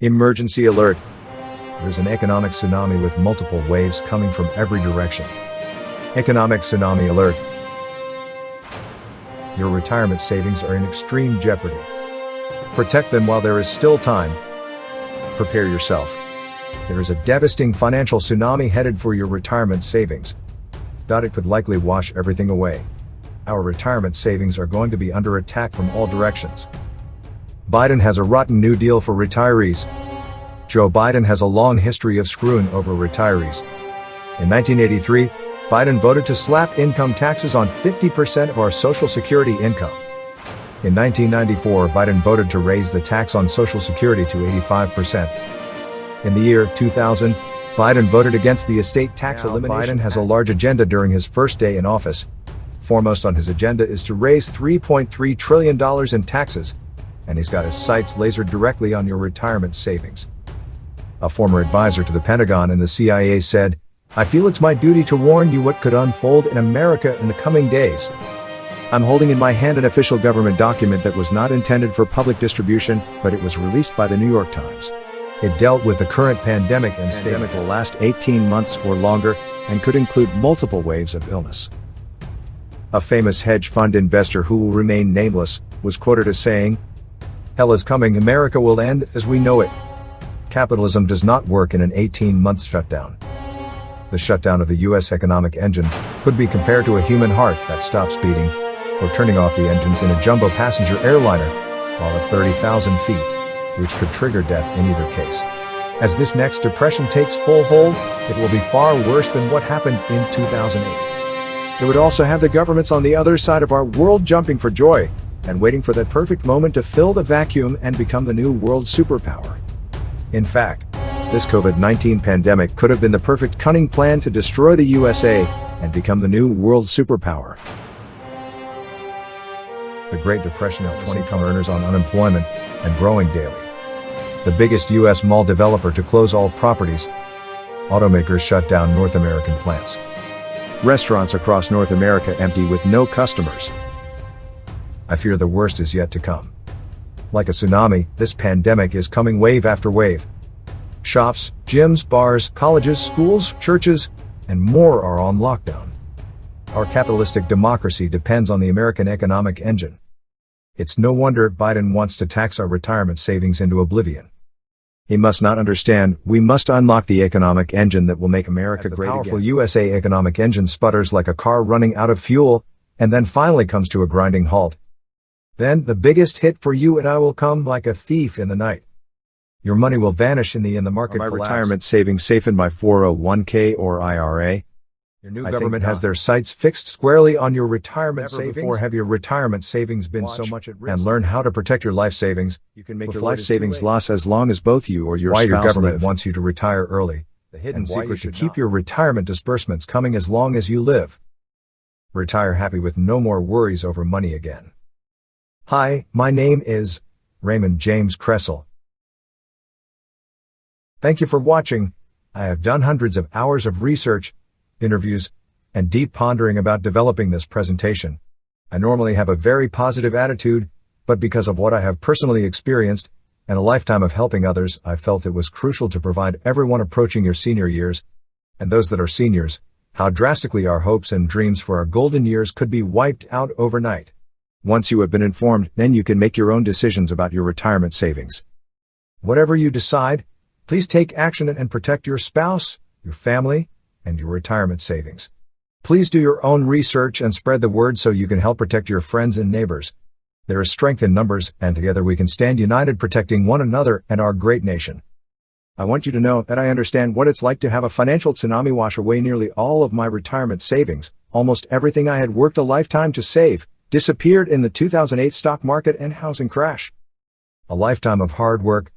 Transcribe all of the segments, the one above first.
Emergency alert. There's an economic tsunami with multiple waves coming from every direction. Economic tsunami alert. Your retirement savings are in extreme jeopardy. Protect them while there is still time. Prepare yourself. There is a devastating financial tsunami headed for your retirement savings. It could likely wash everything away. Our retirement savings are going to be under attack from all directions. Biden has a rotten new deal for retirees. Joe Biden has a long history of screwing over retirees. In 1983, Biden voted to slap income taxes on 50% of our Social Security income. In 1994, Biden voted to raise the tax on Social Security to 85%. In the year 2000, Biden voted against the estate tax elimination. Biden has a large agenda during his first day in office. Foremost on his agenda is to raise $3.3 trillion in taxes, and he's got his sights lasered directly on your retirement savings. A former advisor to the Pentagon and the CIA said, "I feel it's my duty to warn you what could unfold in America in the coming days." I'm holding in my hand an official government document that was not intended for public distribution, but it was released by the New York Times. It dealt with the current pandemic and pandemic will last 18 months or longer and could include multiple waves of illness. A famous hedge fund investor who will remain nameless was quoted as saying, "Hell is coming, America will end as we know it." Capitalism does not work in an 18-month shutdown. The shutdown of the U.S. economic engine could be compared to a human heart that stops beating, or turning off the engines in a jumbo passenger airliner while at 30,000 feet, which could trigger death in either case. As this next depression takes full hold, it will be far worse than what happened in 2008. It would also have the governments on the other side of our world jumping for joy and waiting for that perfect moment to fill the vacuum and become the new world superpower. In fact, this COVID-19 pandemic could have been the perfect cunning plan to destroy the USA and become the new world superpower. The Great Depression of 2020 earners on unemployment and growing daily. The biggest U.S. mall developer to close all properties. Automakers shut down North American plants. Restaurants across North America empty with no customers. I fear the worst is yet to come. Like a tsunami, this pandemic is coming wave after wave. Shops, gyms, bars, colleges, schools, churches, and more are on lockdown. Our capitalistic democracy depends on the American economic engine. It's no wonder Biden wants to tax our retirement savings into oblivion. He must not understand we must unlock the economic engine that will make America great again. The powerful USA economic engine sputters like a car running out of fuel, and then finally comes to a grinding halt. Then the biggest hit for you and I will come like a thief in the night. Your money will vanish in the market collapse. My retirement savings safe in my 401k or IRA. Your new government has their sights fixed squarely on your retirement savings. Never before have your retirement savings been so much at risk. And learn how to protect your life savings. You can make your life savings last as long as both you or your spouse live. Why your government wants you to retire early. The hidden secret to keep your retirement disbursements coming as long as you live. Retire happy with no more worries over money again. Hi, my name is Raymond James Kressel. Thank you for watching. I have done hundreds of hours of research, interviews, and deep pondering about developing this presentation. I normally have a very positive attitude, but because of what I have personally experienced, and a lifetime of helping others, I felt it was crucial to provide everyone approaching your senior years, and those that are seniors, how drastically our hopes and dreams for our golden years could be wiped out overnight. Once you have been informed, then you can make your own decisions about your retirement savings. Whatever you decide, please take action and protect your spouse, your family, and your retirement savings. Please do your own research and spread the word so you can help protect your friends and neighbors. There is strength in numbers, and together we can stand united protecting one another and our great nation. I want you to know that I understand what it's like to have a financial tsunami wash away nearly all of my retirement savings. Almost everything I had worked a lifetime to save disappeared in the 2008 stock market and housing crash. A lifetime of hard work,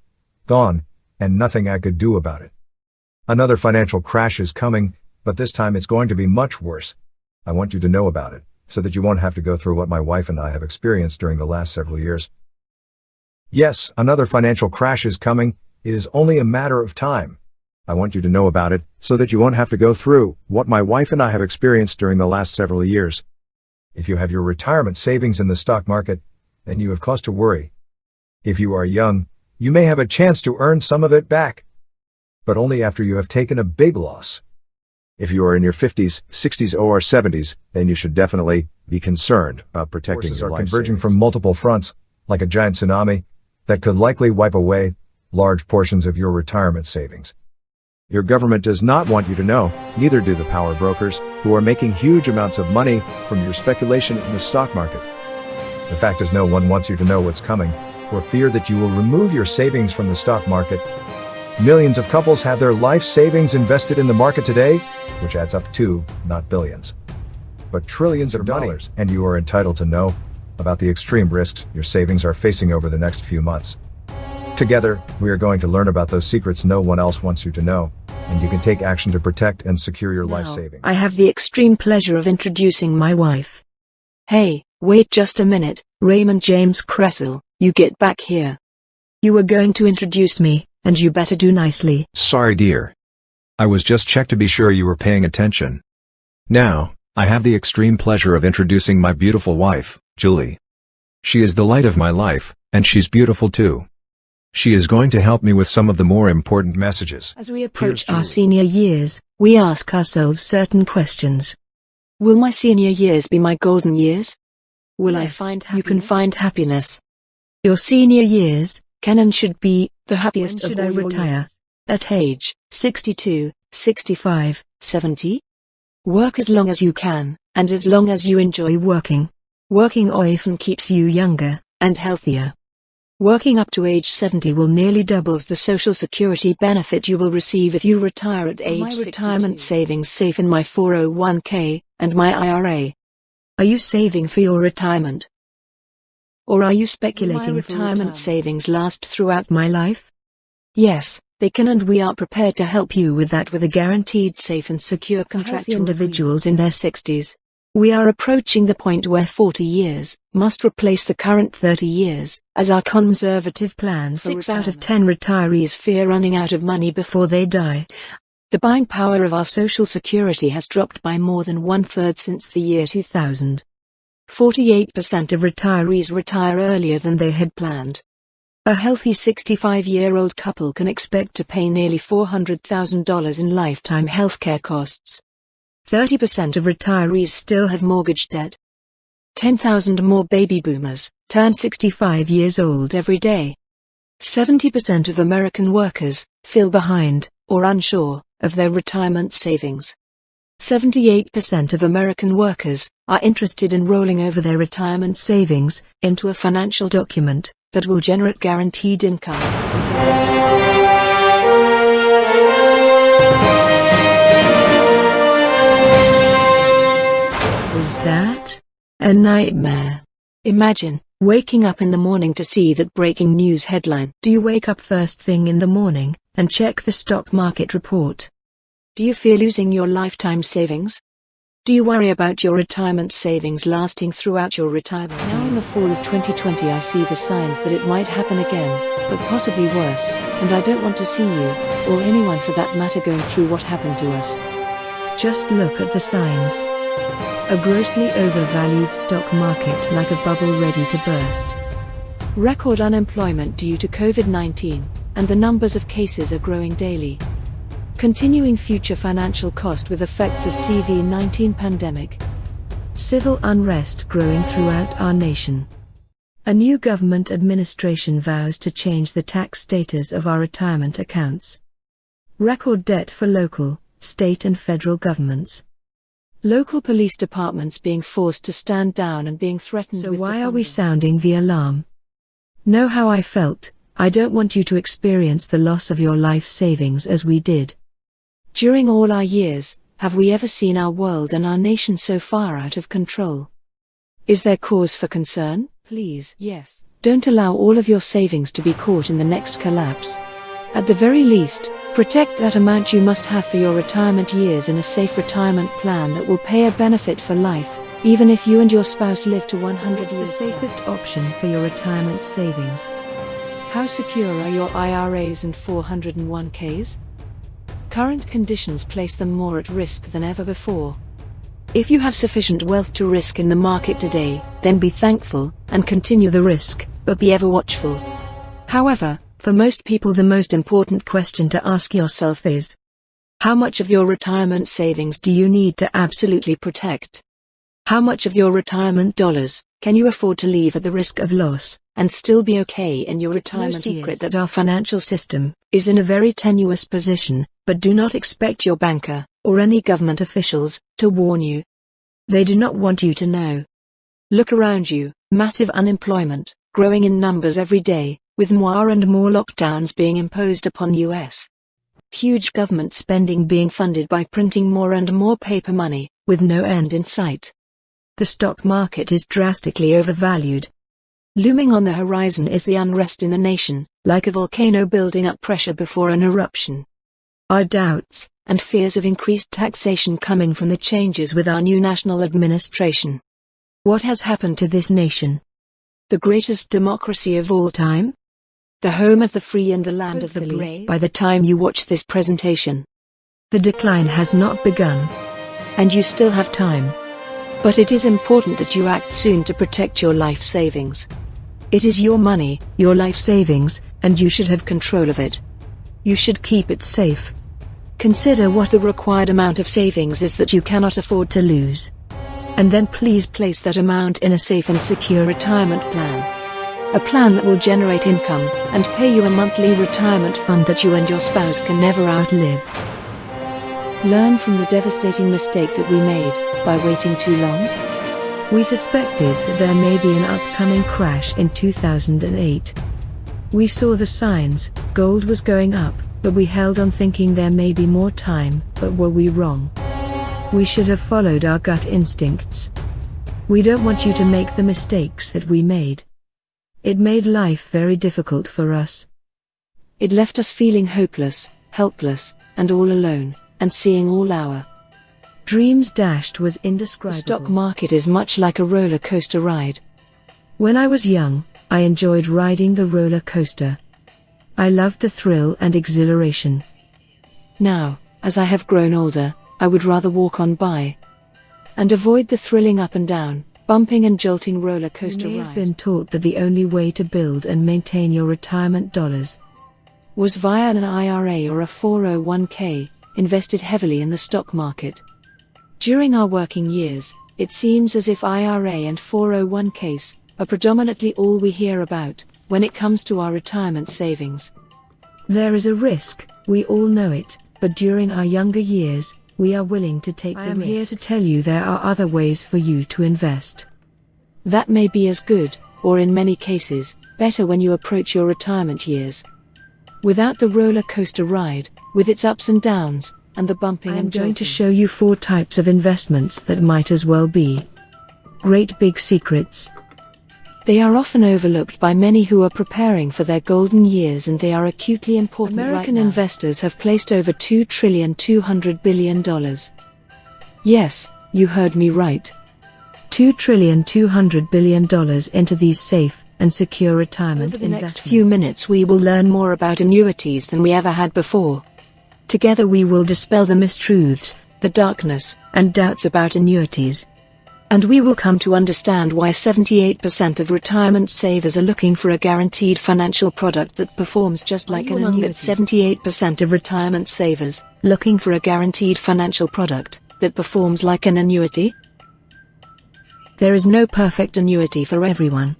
gone, and nothing I could do about it. Another financial crash is coming, but this time it's going to be much worse. I want you to know about it, so that you won't have to go through what my wife and I have experienced during the last several years. Yes, another financial crash is coming. It is only a matter of time. I want you to know about it, so that you won't have to go through what my wife and I have experienced during the last several years. If you have your retirement savings in the stock market, then you have cause to worry. If you are young, You may have a chance to earn some of it back, but only after you have taken a big loss. If you are in your 50s, 60s, or 70s, then you should definitely be concerned about protecting your life savings. Converging from multiple fronts, like a giant tsunami, that could likely wipe away large portions of your retirement savings. Your government does not want you to know, neither do the power brokers, who are making huge amounts of money from your speculation in the stock market. The fact is, no one wants you to know what's coming, or fear that you will remove your savings from the stock market. Millions of couples have their life savings invested in the market today, which adds up to, not billions, but trillions of dollars, and you are entitled to know about the extreme risks your savings are facing over the next few months. Together, we are going to learn about those secrets no one else wants you to know, and you can take action to protect and secure your life savings. I have the extreme pleasure of introducing my wife. Hey, wait just a minute, Raymond James Cressel, you get back here. You were going to introduce me, and you better do nicely. Sorry, dear. I was just checked to be sure you were paying attention. Now, I have the extreme pleasure of introducing my beautiful wife, Julie. She is the light of my life, and she's beautiful too. She is going to help me with some of the more important messages. As we approach our senior years, we ask ourselves certain questions. Will my senior years be my golden years? Will I find happiness? You can find happiness. Your senior years can and should be the happiest of all your years. Should I retire? At age 62, 65, 70? Work as long as you can, and as long as you enjoy working. Working often keeps you younger and healthier. Working up to age 70 will nearly doubles the Social Security benefit you will receive if you retire at age 62. Retirement savings safe in my 401k and my IRA. Are you saving for your retirement? Or are you speculating retirement savings last throughout my life? Yes, they can, and we are prepared to help you with that with a guaranteed safe and secure contract. For individuals in their 60s. We are approaching the point where 40 years must replace the current 30 years, as our conservative plan. 6 out of 10 retirees fear running out of money before they die. The buying power of our Social Security has dropped by more than 1/3 since the year 2000. 48% of retirees retire earlier than they had planned. A healthy 65-year-old couple can expect to pay nearly $400,000 in lifetime healthcare costs. 30% of retirees still have mortgage debt. 10,000 more baby boomers turn 65 years old every day. 70% of American workers feel behind or unsure of their retirement savings. 78% of American workers are interested in rolling over their retirement savings into a financial document that will generate guaranteed income. Was that a nightmare? Imagine waking up in the morning to see that breaking news headline. Do you wake up first thing in the morning and check the stock market report? Do you fear losing your lifetime savings? Do you worry about your retirement savings lasting throughout your retirement? Now in the fall of 2020 I see the signs that it might happen again, but possibly worse, and I don't want to see you, or anyone for that matter, going through what happened to us. Just look at the signs. A grossly overvalued stock market like a bubble ready to burst. Record unemployment due to COVID-19, and the numbers of cases are growing daily. Continuing future financial cost with effects of COVID-19 pandemic. Civil unrest growing throughout our nation. A new government administration vows to change the tax status of our retirement accounts. Record debt for local, state and federal governments. Local police departments being forced to stand down and being threatened with defunding. So why are we sounding the alarm? Know how I felt. I don't want you to experience the loss of your life savings as we did. During all our years, have we ever seen our world and our nation so far out of control? Is there cause for concern? Please, yes. Don't allow all of your savings to be caught in the next collapse. At the very least, protect that amount you must have for your retirement years in a safe retirement plan that will pay a benefit for life, even if you and your spouse live to 100 years. It's the safest option for your retirement savings. How secure are your IRAs and 401ks? Current conditions place them more at risk than ever before. If you have sufficient wealth to risk in the market today, then be thankful and continue the risk, but be ever watchful. However, For most people, the most important question to ask yourself is, how much of your retirement savings do you need to absolutely protect? How much of your retirement dollars can you afford to leave at the risk of loss and still be okay in your retirement years? No secret that our financial system is in a very tenuous position, but do not expect your banker or any government officials to warn you. They do not want you to know. Look around you, massive unemployment, growing in numbers every day, with more and more lockdowns being imposed upon US. Huge government spending being funded by printing more and more paper money, with no end in sight. The stock market is drastically overvalued. Looming on the horizon is the unrest in the nation, like a volcano building up pressure before an eruption. Our doubts and fears of increased taxation coming from the changes with our new national administration. What has happened to this nation? The greatest democracy of all time? The home of the free and the land of the brave. By the time you watch this presentation, the decline has not begun. And you still have time. But it is important that you act soon to protect your life savings. It is your money, your life savings, and you should have control of it. You should keep it safe. Consider what the required amount of savings is that you cannot afford to lose. And then please place that amount in a safe and secure retirement plan. A plan that will generate income and pay you a monthly retirement fund that you and your spouse can never outlive. Learn from the devastating mistake that we made by waiting too long. We suspected that there may be an upcoming crash in 2008. We saw the signs, gold was going up, but we held on thinking there may be more time, but were we wrong? We should have followed our gut instincts. We don't want you to make the mistakes that we made. It made life very difficult for us. It left us feeling hopeless, helpless, and all alone, and seeing all our dreams dashed was indescribable. The stock market is much like a roller coaster ride. When I was young, I enjoyed riding the roller coaster. I loved the thrill and exhilaration. Now, as I have grown older, I would rather walk on by and avoid the thrilling up and down, bumping and jolting roller coaster ride. You may have been taught that the only way to build and maintain your retirement dollars was via an IRA or a 401k, invested heavily in the stock market. During our working years, it seems as if IRA and 401ks are predominantly all we hear about when it comes to our retirement savings. There is a risk, we all know it, but during our younger years, we are willing to take the risk. I am here to tell you there are other ways for you to invest. That may be as good, or in many cases, better when you approach your retirement years. Without the roller coaster ride, with its ups and downs, and the bumping and jolting. I'm going to show you 4 types of investments that might as well be great big secrets. They are often overlooked by many who are preparing for their golden years, and they are acutely important right now. American investors have placed over $2,200 billion. Yes, you heard me right. $2,200 billion into these safe and secure retirement investments. Over the next few minutes we will learn more about annuities than we ever had before. Together we will dispel the mistruths, the darkness, and doubts about annuities. And we will come to understand why 78% of retirement savers are looking for a guaranteed financial product that performs just like an annuity. 78% of retirement savers looking for a guaranteed financial product that performs like an annuity? There is no perfect annuity for everyone.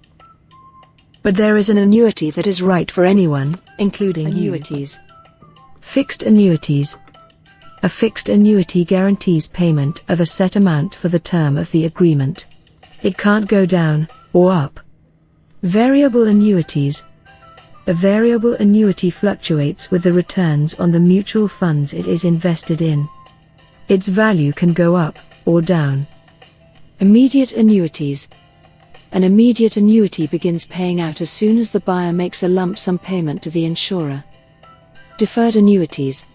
But there is an annuity that is right for anyone, including annuities. Fixed annuities. A fixed annuity guarantees payment of a set amount for the term of the agreement. It can't go down or up. Variable annuities. A variable annuity fluctuates with the returns on the mutual funds it is invested in. Its value can go up or down. Immediate annuities. An immediate annuity begins paying out as soon as the buyer makes a lump sum payment to the insurer. Deferred annuities.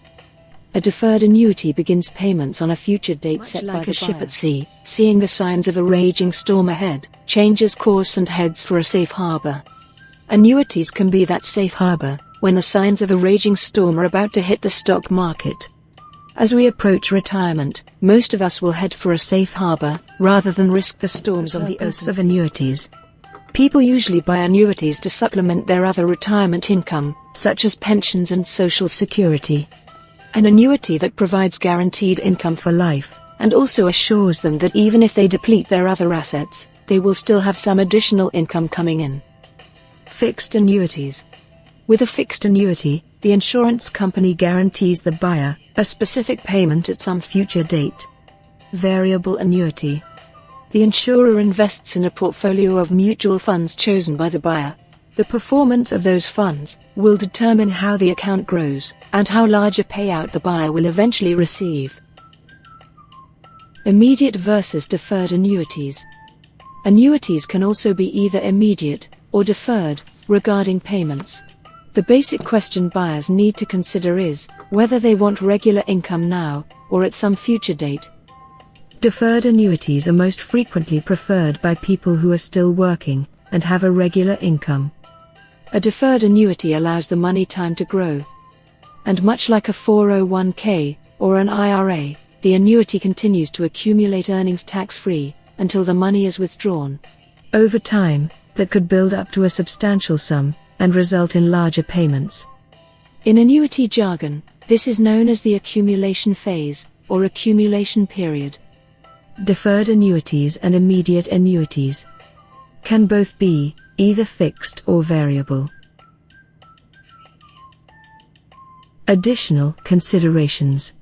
A deferred annuity begins payments on a future date set by the ship at sea, seeing the signs of a raging storm ahead, changes course and heads for a safe harbor. Annuities can be that safe harbor when the signs of a raging storm are about to hit the stock market. As we approach retirement, most of us will head for a safe harbor rather than risk the storms on the oceans of annuities. People usually buy annuities to supplement their other retirement income, such as pensions and social security. An annuity that provides guaranteed income for life, and also assures them that even if they deplete their other assets, they will still have some additional income coming in. Fixed annuities. With a fixed annuity, the insurance company guarantees the buyer a specific payment at some future date. Variable annuity. The insurer invests in a portfolio of mutual funds chosen by the buyer. The performance of those funds will determine how the account grows and how large a payout the buyer will eventually receive. Immediate versus deferred annuities. Annuities can also be either immediate or deferred regarding payments. The basic question buyers need to consider is whether they want regular income now or at some future date. Deferred annuities are most frequently preferred by people who are still working and have a regular income. A deferred annuity allows the money time to grow. And much like a 401k or an IRA, the annuity continues to accumulate earnings tax-free until the money is withdrawn. Over time, that could build up to a substantial sum and result in larger payments. In annuity jargon, this is known as the accumulation phase or accumulation period. Deferred annuities and immediate annuities can both be either fixed or variable. Additional considerations.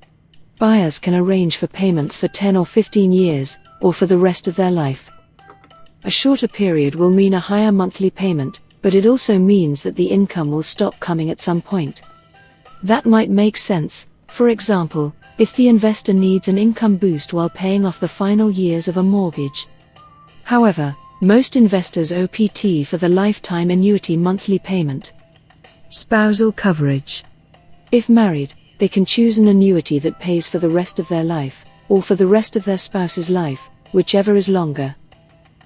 Buyers can arrange for payments for 10 or 15 years, or for the rest of their life. A shorter period will mean a higher monthly payment, but it also means that the income will stop coming at some point. That might make sense, for example, if the investor needs an income boost while paying off the final years of a mortgage. However, most investors opt for the lifetime annuity monthly payment. Spousal coverage. If married, they can choose an annuity that pays for the rest of their life, or for the rest of their spouse's life, whichever is longer.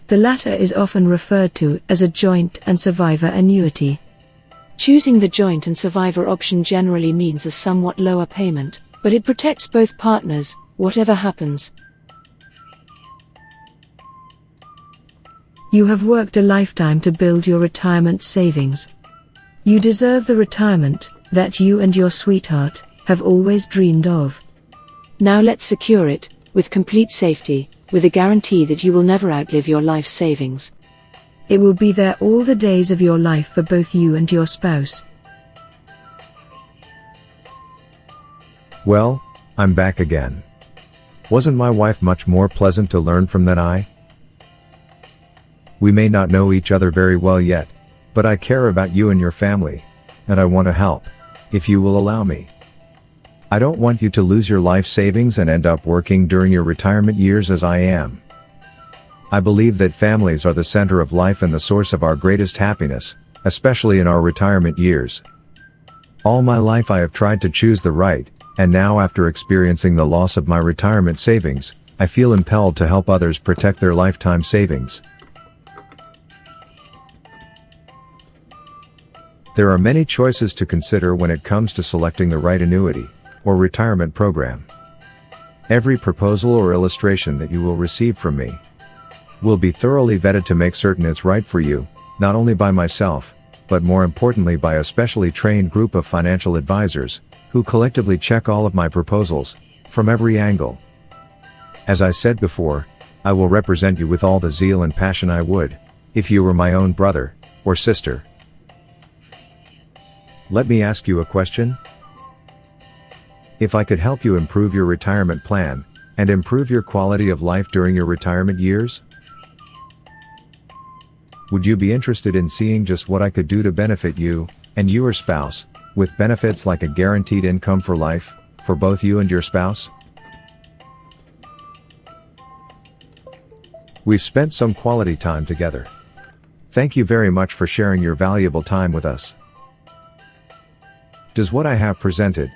The latter is often referred to as a joint and survivor annuity. Choosing the joint and survivor option generally means a somewhat lower payment, but it protects both partners, whatever happens. You have worked a lifetime to build your retirement savings. You deserve the retirement that you and your sweetheart have always dreamed of. Now let's secure it, with complete safety, with a guarantee that you will never outlive your life savings. It will be there all the days of your life for both you and your spouse. Well, I'm back again. Wasn't my wife much more pleasant to learn from than I? We may not know each other very well yet, but I care about you and your family, and I want to help, if you will allow me. I don't want you to lose your life savings and end up working during your retirement years as I am. I believe that families are the center of life and the source of our greatest happiness, especially in our retirement years. All my life I have tried to choose the right, and now after experiencing the loss of my retirement savings, I feel impelled to help others protect their lifetime savings. There are many choices to consider when it comes to selecting the right annuity or retirement program. Every proposal or illustration that you will receive from me will be thoroughly vetted to make certain it's right for you, not only by myself, but more importantly by a specially trained group of financial advisors, who collectively check all of my proposals, from every angle. As I said before, I will represent you with all the zeal and passion I would, if you were my own brother, or sister. Let me ask you a question. If I could help you improve your retirement plan, and improve your quality of life during your retirement years, would you be interested in seeing just what I could do to benefit you, and your spouse, with benefits like a guaranteed income for life, for both you and your spouse? We've spent some quality time together. Thank you very much for sharing your valuable time with us. Does what I have presented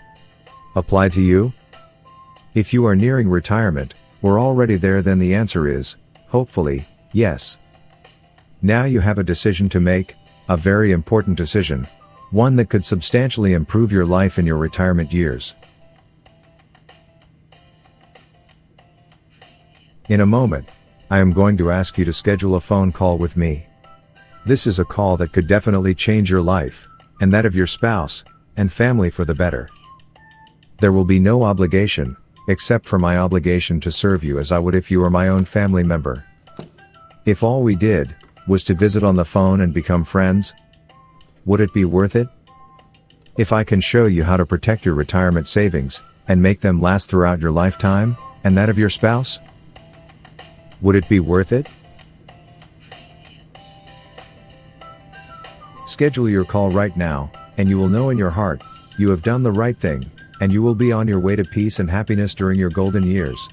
apply to you? If you are nearing retirement, or already there, then the answer is, hopefully, yes. Now you have a decision to make, a very important decision, one that could substantially improve your life in your retirement years. In a moment, I am going to ask you to schedule a phone call with me. This is a call that could definitely change your life, and that of your spouse, and family for the better. There will be no obligation, except for my obligation to serve you as I would if you were my own family member. If all we did, was to visit on the phone and become friends, would it be worth it? If I can show you how to protect your retirement savings, and make them last throughout your lifetime, and that of your spouse, would it be worth it? Schedule your call right now, and you will know in your heart, you have done the right thing, and you will be on your way to peace and happiness during your golden years.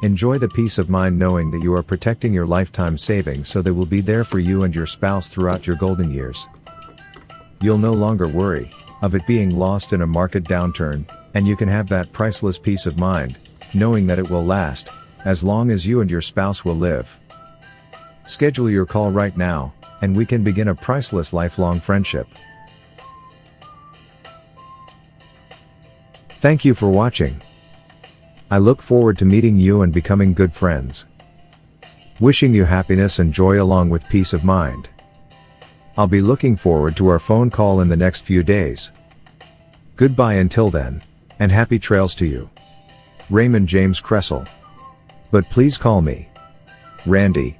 Enjoy the peace of mind knowing that you are protecting your lifetime savings so they will be there for you and your spouse throughout your golden years. You'll no longer worry of it being lost in a market downturn, and you can have that priceless peace of mind, knowing that it will last, as long as you and your spouse will live. Schedule your call right now, and we can begin a priceless lifelong friendship. Thank you for watching. I look forward to meeting you and becoming good friends. Wishing you happiness and joy along with peace of mind. I'll be looking forward to our phone call in the next few days. Goodbye until then, and happy trails to you. Raymond James Kressel. But please call me Randy.